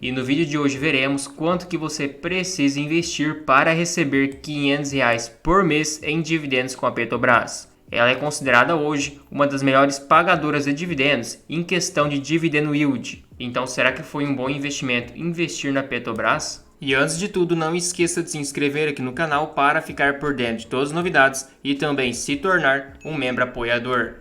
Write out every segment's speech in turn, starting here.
E no vídeo de hoje veremos quanto que você precisa investir para receber R$ 500 por mês em dividendos com a Petrobras. Ela é considerada hoje uma das melhores pagadoras de dividendos em questão de dividend yield. Então será que foi um bom investimento investir na Petrobras? E antes de tudo, não esqueça de se inscrever aqui no canal para ficar por dentro de todas as novidades e também se tornar um membro apoiador.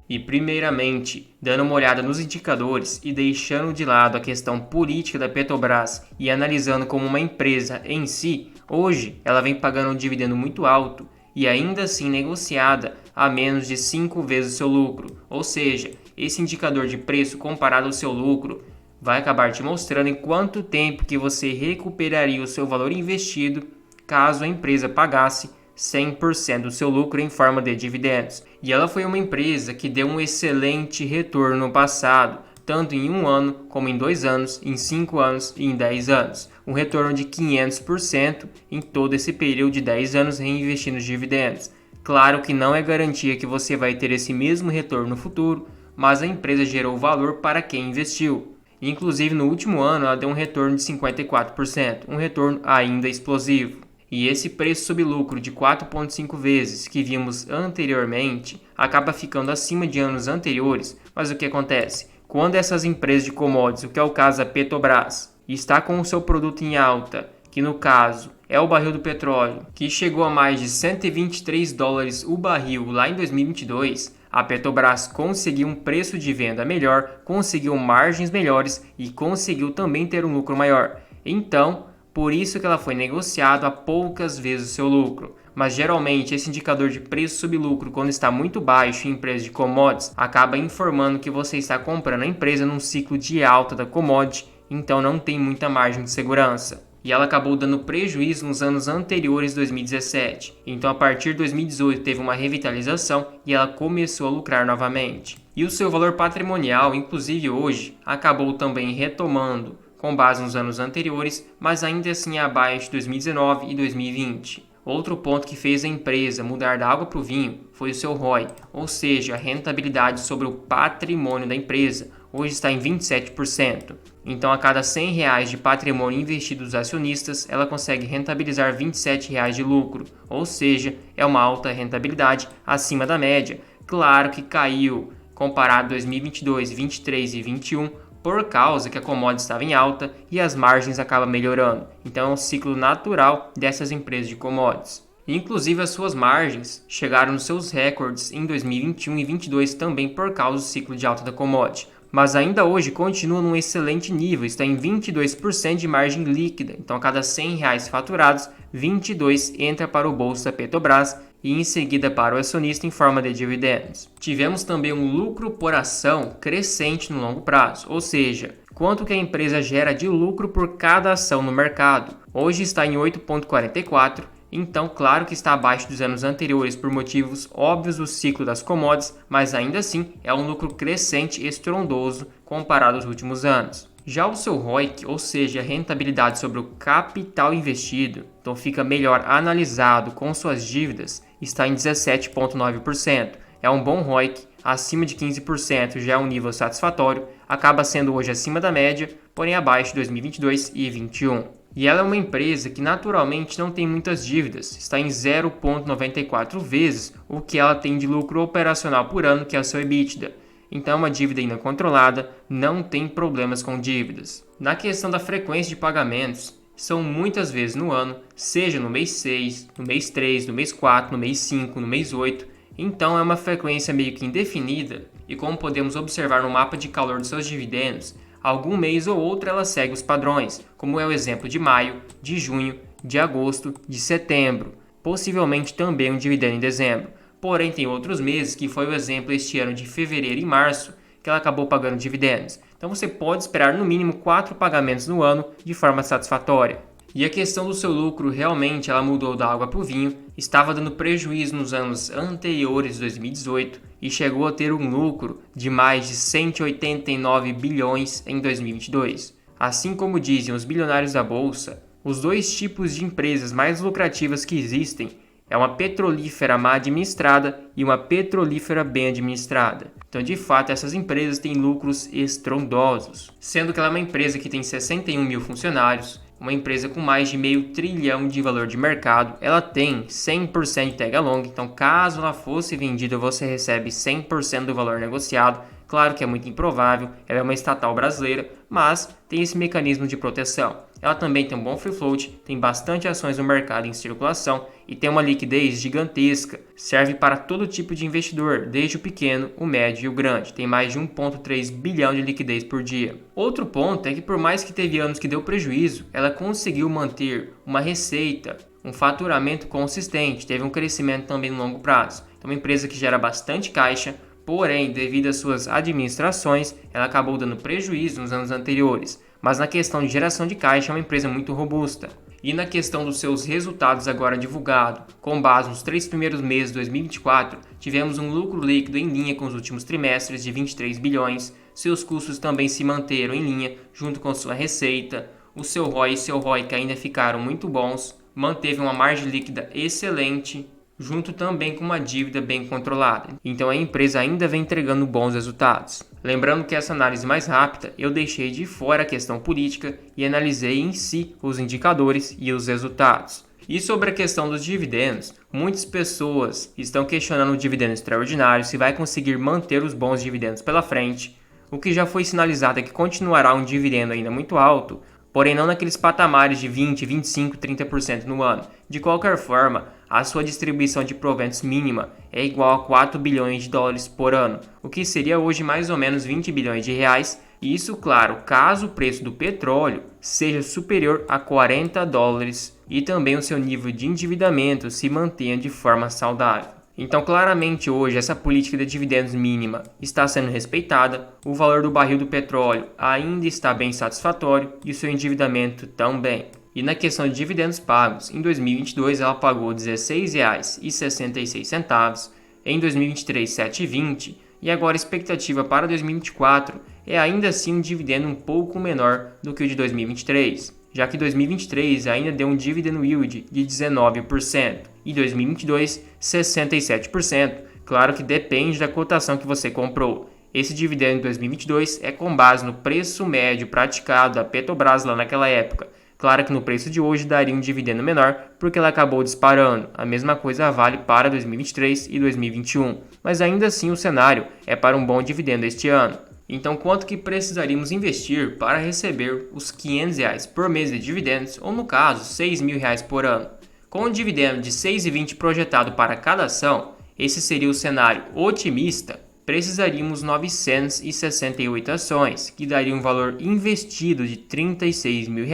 E primeiramente, dando uma olhada nos indicadores e deixando de lado a questão política da Petrobras e analisando como uma empresa em si, hoje ela vem pagando um dividendo muito alto e ainda assim negociada a menos de 5 vezes o seu lucro. Ou seja, esse indicador de preço comparado ao seu lucro vai acabar te mostrando em quanto tempo que você recuperaria o seu valor investido caso a empresa pagasse 100% do seu lucro em forma de dividendos. E ela foi uma empresa que deu um excelente retorno no passado, tanto em 1 ano, como em 2 anos, em 5 anos e em 10 anos. Um retorno de 500% em todo esse período de 10 anos reinvestindo os dividendos. Claro que não é garantia que você vai ter esse mesmo retorno no futuro, mas a empresa gerou valor para quem investiu. Inclusive no último ano ela deu um retorno de 54%, um retorno ainda explosivo. E esse preço sobre lucro de 4,5 vezes que vimos anteriormente acaba ficando acima de anos anteriores. Mas o que acontece? Quando essas empresas de commodities, o que é o caso da Petrobras, está com o seu produto em alta, que no caso é o barril do petróleo, que chegou a mais de $123 o barril lá em 2022, a Petrobras conseguiu um preço de venda melhor, conseguiu margens melhores e conseguiu também ter um lucro maior. Então, por isso que ela foi negociada a poucas vezes o seu lucro. Mas geralmente esse indicador de preço sobre lucro, quando está muito baixo em empresas de commodities, acaba informando que você está comprando a empresa num ciclo de alta da commodity, então não tem muita margem de segurança. E ela acabou dando prejuízo nos anos anteriores, 2017. Então a partir de 2018 teve uma revitalização e ela começou a lucrar novamente. E o seu valor patrimonial, inclusive hoje, acabou também retomando com base nos anos anteriores, mas ainda assim abaixo de 2019 e 2020. Outro ponto que fez a empresa mudar da água para o vinho foi o seu ROI, ou seja, a rentabilidade sobre o patrimônio da empresa. Hoje está em 27%. Então, a cada R$ 100 de patrimônio investido dos acionistas, ela consegue rentabilizar R$ 27 de lucro, ou seja, é uma alta rentabilidade acima da média. Claro que caiu comparado a 2022, 2023 e 2021, por causa que a commodity estava em alta e as margens acabam melhorando. Então é um ciclo natural dessas empresas de commodities. Inclusive as suas margens chegaram nos seus recordes em 2021 e 2022 também por causa do ciclo de alta da commodity. Mas ainda hoje continua num excelente nível, está em 22% de margem líquida. Então a cada R$ 100 faturados, 22 entra para o bolso da Petrobras e em seguida para o acionista em forma de dividendos. Tivemos também um lucro por ação crescente no longo prazo, ou seja, quanto que a empresa gera de lucro por cada ação no mercado. Hoje está em 8,44, então claro que está abaixo dos anos anteriores por motivos óbvios do ciclo das commodities, mas ainda assim é um lucro crescente estrondoso comparado aos últimos anos. Já o seu ROIC, ou seja, a rentabilidade sobre o capital investido, então fica melhor analisado com suas dívidas, está em 17,9%. É um bom ROIC, acima de 15% já é um nível satisfatório, acaba sendo hoje acima da média, porém abaixo de 2022 e 2021. E ela é uma empresa que naturalmente não tem muitas dívidas, está em 0,94 vezes o que ela tem de lucro operacional por ano, que é o seu EBITDA. Então, uma dívida ainda controlada, não tem problemas com dívidas. Na questão da frequência de pagamentos, são muitas vezes no ano, seja no mês 6, no mês 3, no mês 4, no mês 5, no mês 8. Então, é uma frequência meio que indefinida e como podemos observar no mapa de calor de seus dividendos, algum mês ou outro ela segue os padrões, como é o exemplo de maio, de junho, de agosto, de setembro, possivelmente também um dividendo em dezembro. Porém, tem outros meses, que foi o exemplo este ano de fevereiro e março, que ela acabou pagando dividendos. Então você pode esperar no mínimo 4 pagamentos no ano de forma satisfatória. E a questão do seu lucro realmente ela mudou da água para o vinho, estava dando prejuízo nos anos anteriores de 2018 e chegou a ter um lucro de mais de 189 bilhões em 2022. Assim como dizem os bilionários da bolsa, os dois tipos de empresas mais lucrativas que existem É uma petrolífera mal administrada e uma petrolífera bem administrada. Então, de fato, essas empresas têm lucros estrondosos, sendo que ela é uma empresa que tem 61 mil funcionários, uma empresa com mais de meio trilhão de valor de mercado, ela tem 100% de tag along, então caso ela fosse vendida, você recebe 100% do valor negociado. Claro que é muito improvável, ela é uma estatal brasileira, mas tem esse mecanismo de proteção. Ela também tem um bom free float, tem bastante ações no mercado em circulação e tem uma liquidez gigantesca. Serve para todo tipo de investidor, desde o pequeno, o médio e o grande. Tem mais de 1,3 bilhão de liquidez por dia. Outro ponto é que por mais que teve anos que deu prejuízo, ela conseguiu manter uma receita, um faturamento consistente, teve um crescimento também no longo prazo. Então, uma empresa que gera bastante caixa, porém, devido às suas administrações, ela acabou dando prejuízo nos anos anteriores. Mas na questão de geração de caixa é uma empresa muito robusta. E na questão dos seus resultados agora divulgados, com base nos 3 primeiros meses de 2024, tivemos um lucro líquido em linha com os últimos trimestres de 23 bilhões, seus custos também se manteram em linha junto com sua receita, o seu ROI e seu ROIC ainda ficaram muito bons, manteve uma margem líquida excelente, junto também com uma dívida bem controlada. Então a empresa ainda vem entregando bons resultados. Lembrando que essa análise mais rápida eu deixei de fora a questão política e analisei em si os indicadores e os resultados. E sobre a questão dos dividendos, muitas pessoas estão questionando o dividendo extraordinário se vai conseguir manter os bons dividendos pela frente. O que já foi sinalizado é que continuará um dividendo ainda muito alto, porém não naqueles patamares de 20, 25, 30% no ano. De qualquer forma, a sua distribuição de proventos mínima é igual a 4 bilhões de dólares por ano, o que seria hoje mais ou menos 20 bilhões de reais. E isso, claro, caso o preço do petróleo seja superior a 40 dólares e também o seu nível de endividamento se mantenha de forma saudável. Então, claramente hoje essa política de dividendos mínima está sendo respeitada, o valor do barril do petróleo ainda está bem satisfatório e o seu endividamento também. E na questão de dividendos pagos, em 2022 ela pagou R$ 16,66, em 2023 R$ 7,20 e agora a expectativa para 2024 é ainda assim um dividendo um pouco menor do que o de 2023, já que 2023 ainda deu um dividend yield de 19% e 2022 67%. Claro que depende da cotação que você comprou. Esse dividendo em 2022 é com base no preço médio praticado da Petrobras lá naquela época. Claro que no preço de hoje daria um dividendo menor porque ela acabou disparando. A mesma coisa vale para 2023 e 2021. Mas ainda assim o cenário é para um bom dividendo este ano. Então quanto que precisaríamos investir para receber os R$ 500 por mês de dividendos ou no caso R$ 6.000 por ano? Com um dividendo de R$ 6,20 projetado para cada ação, esse seria o cenário otimista. Precisaríamos 968 ações, que daria um valor investido de R$ 36 mil,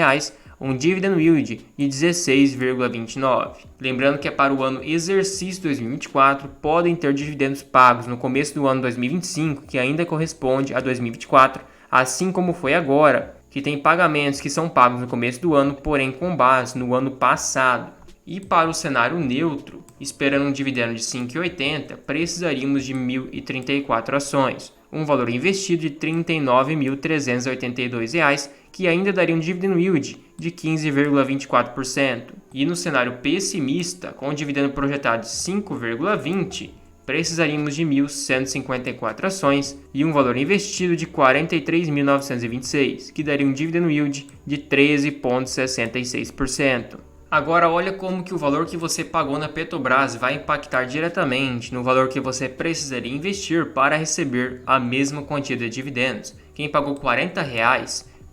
um dividend yield de 16,29. Lembrando que é para o ano exercício 2024, podem ter dividendos pagos no começo do ano 2025, que ainda corresponde a 2024, assim como foi agora, que tem pagamentos que são pagos no começo do ano, porém com base no ano passado. E para o cenário neutro, esperando um dividendo de R$ 5,80, precisaríamos de 1.034 ações, um valor investido de R$ 39.382, que ainda daria um dividend yield de 15,24%. E no cenário pessimista, com um dividendo projetado de 5,20, precisaríamos de 1.154 ações e um valor investido de R$ 43.926, que daria um dividend yield de 13,66%. Agora olha como que o valor que você pagou na Petrobras vai impactar diretamente no valor que você precisaria investir para receber a mesma quantia de dividendos. Quem pagou R$ 40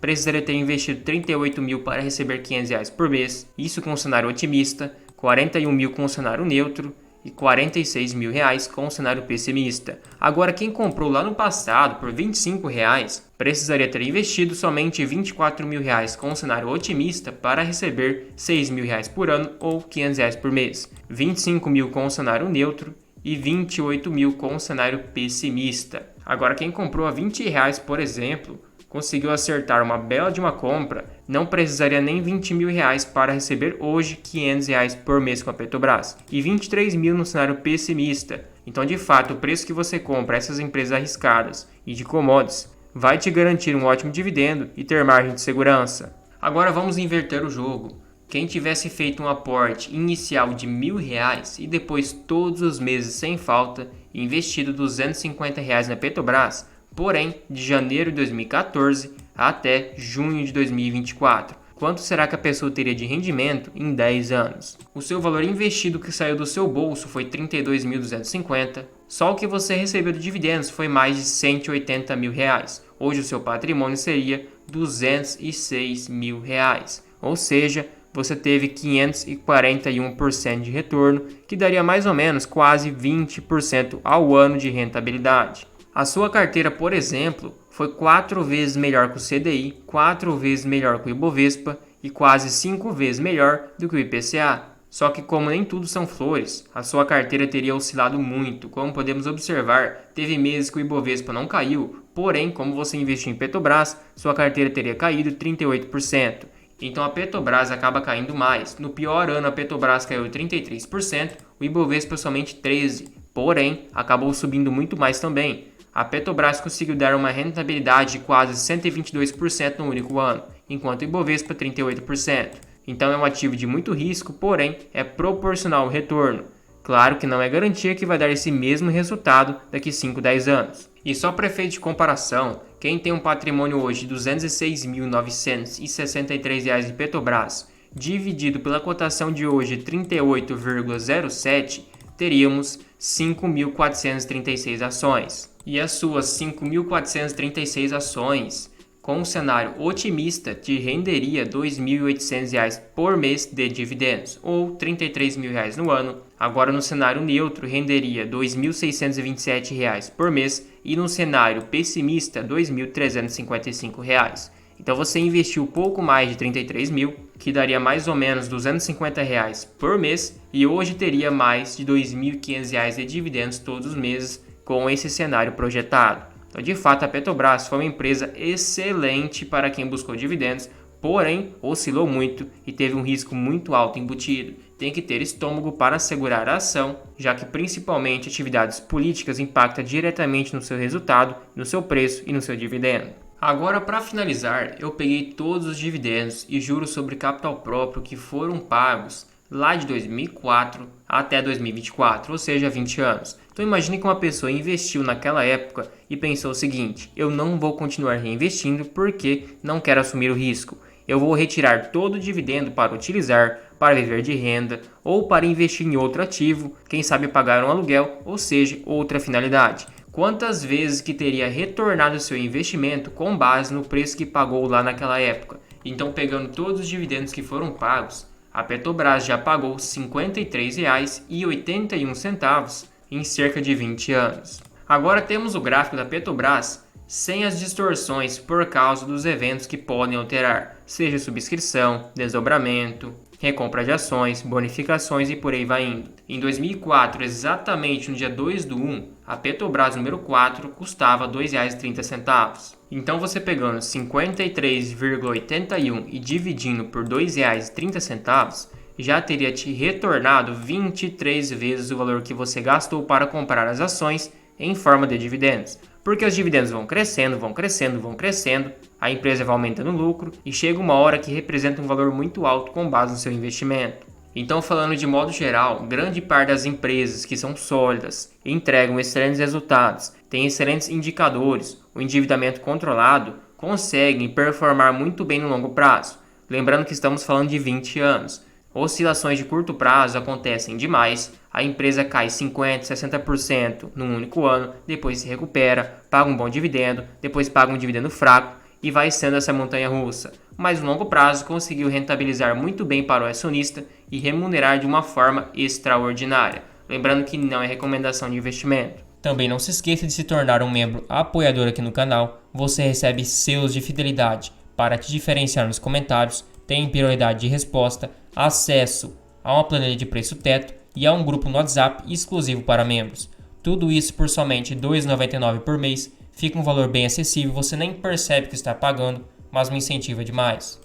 precisaria ter investido 38 mil para receber R$ 500 por mês, isso com um cenário otimista, 41 mil com um cenário neutro e 46 mil reais com um cenário pessimista. Agora quem comprou lá no passado por R$ 25 precisaria ter investido somente R$ 24 mil com um cenário otimista para receber R$ 6 mil por ano ou R$ 500 por mês, 25 mil com um cenário neutro e 28 mil com um cenário pessimista. Agora quem comprou a R$ 20, por exemplo, conseguiu acertar uma bela de uma compra, não precisaria nem 20 mil para receber hoje R$ 500 por mês com a Petrobras e 23 mil no cenário pessimista. Então, de fato, o preço que você compra essas empresas arriscadas e de commodities vai te garantir um ótimo dividendo e ter margem de segurança. Agora vamos inverter o jogo. quem tivesse feito um aporte inicial de R$1.000 e depois todos os meses sem falta investido R$250 na Petrobras, porém de janeiro de 2014 até junho de 2024, quanto será que a pessoa teria de rendimento em 10 anos? O seu valor investido que saiu do seu bolso foi R$32.250, só o que você recebeu de dividendos foi mais de R$180 mil. Hoje o seu patrimônio seria R$206 mil, ou seja, você teve 541% de retorno, que daria mais ou menos quase 20% ao ano de rentabilidade. A sua carteira, por exemplo, foi 4 vezes melhor que o CDI, 4 vezes melhor que o Ibovespa e quase 5 vezes melhor do que o IPCA. Só que como nem tudo são flores, a sua carteira teria oscilado muito. Como podemos observar, teve meses que o Ibovespa não caiu, porém, como você investiu em Petrobras, sua carteira teria caído 38%. Então a Petrobras acaba caindo mais. No pior ano a Petrobras caiu 33%, o Ibovespa somente 13%, porém acabou subindo muito mais também. A Petrobras conseguiu dar uma rentabilidade de quase 122% no único ano, enquanto o Ibovespa 38%. Então é um ativo de muito risco, porém é proporcional ao retorno. Claro que não é garantia que vai dar esse mesmo resultado daqui 5, 10 anos. E só para efeito de comparação, quem tem um patrimônio hoje de R$ 206.963 de Petrobras, dividido pela cotação de hoje 38,07, teríamos 5.436 ações. E as suas 5.436 ações, com um cenário otimista, te renderia R$ 2.800 por mês de dividendos, ou R$ 33 mil no ano. Agora, no cenário neutro, renderia R$ 2.627 por mês e no cenário pessimista, R$ 2.355. Então, você investiu pouco mais de 33 mil, que daria mais ou menos R$ 250 por mês, e hoje teria mais de R$ 2.500 de dividendos todos os meses com esse cenário projetado. Então, de fato, a Petrobras foi uma empresa excelente para quem buscou dividendos, porém oscilou muito e teve um risco muito alto embutido. Tem que ter estômago para segurar a ação, já que principalmente atividades políticas impactam diretamente no seu resultado, no seu preço e no seu dividendo. Agora, para finalizar, eu peguei todos os dividendos e juros sobre capital próprio que foram pagos lá de 2004 até 2024, ou seja, 20 anos. Então imagine que uma pessoa investiu naquela época e pensou o seguinte: eu não vou continuar reinvestindo porque não quero assumir o risco. Eu vou retirar todo o dividendo para utilizar, para viver de renda ou para investir em outro ativo, quem sabe pagar um aluguel, ou seja, outra finalidade. Quantas vezes que teria retornado o seu investimento com base no preço que pagou lá naquela época? Então, pegando todos os dividendos que foram pagos, a Petrobras já pagou R$ 53,81 em cerca de 20 anos. Agora temos o gráfico da Petrobras sem as distorções por causa dos eventos que podem alterar, seja subscrição, desdobramento, recompra de ações, bonificações e por aí vai indo. Em 2004, exatamente no dia 2/1, a Petrobras número 4 custava R$ 2,30. Então você pegando 53,81 e dividindo por R$ 2,30, já teria te retornado 23 vezes o valor que você gastou para comprar as ações em forma de dividendos. Porque os dividendos vão crescendo, a empresa vai aumentando o lucro e chega uma hora que representa um valor muito alto com base no seu investimento. Então, falando de modo geral, grande parte das empresas que são sólidas, entregam excelentes resultados, têm excelentes indicadores, o endividamento controlado, conseguem performar muito bem no longo prazo. Lembrando que estamos falando de 20 anos. Oscilações de curto prazo acontecem demais, a empresa cai 50%, 60% num único ano, depois se recupera, paga um bom dividendo, depois paga um dividendo fraco e vai sendo essa montanha russa. Mas no longo prazo conseguiu rentabilizar muito bem para o acionista e remunerar de uma forma extraordinária. Lembrando que não é recomendação de investimento. Também não se esqueça de se tornar um membro apoiador aqui no canal. Você recebe selos de fidelidade para te diferenciar nos comentários, tem prioridade de resposta, acesso a uma planilha de preço teto e a um grupo no WhatsApp exclusivo para membros. Tudo isso por somente R$ 2,99 por mês. Fica um valor bem acessível, você nem percebe que está pagando, mas me incentiva demais.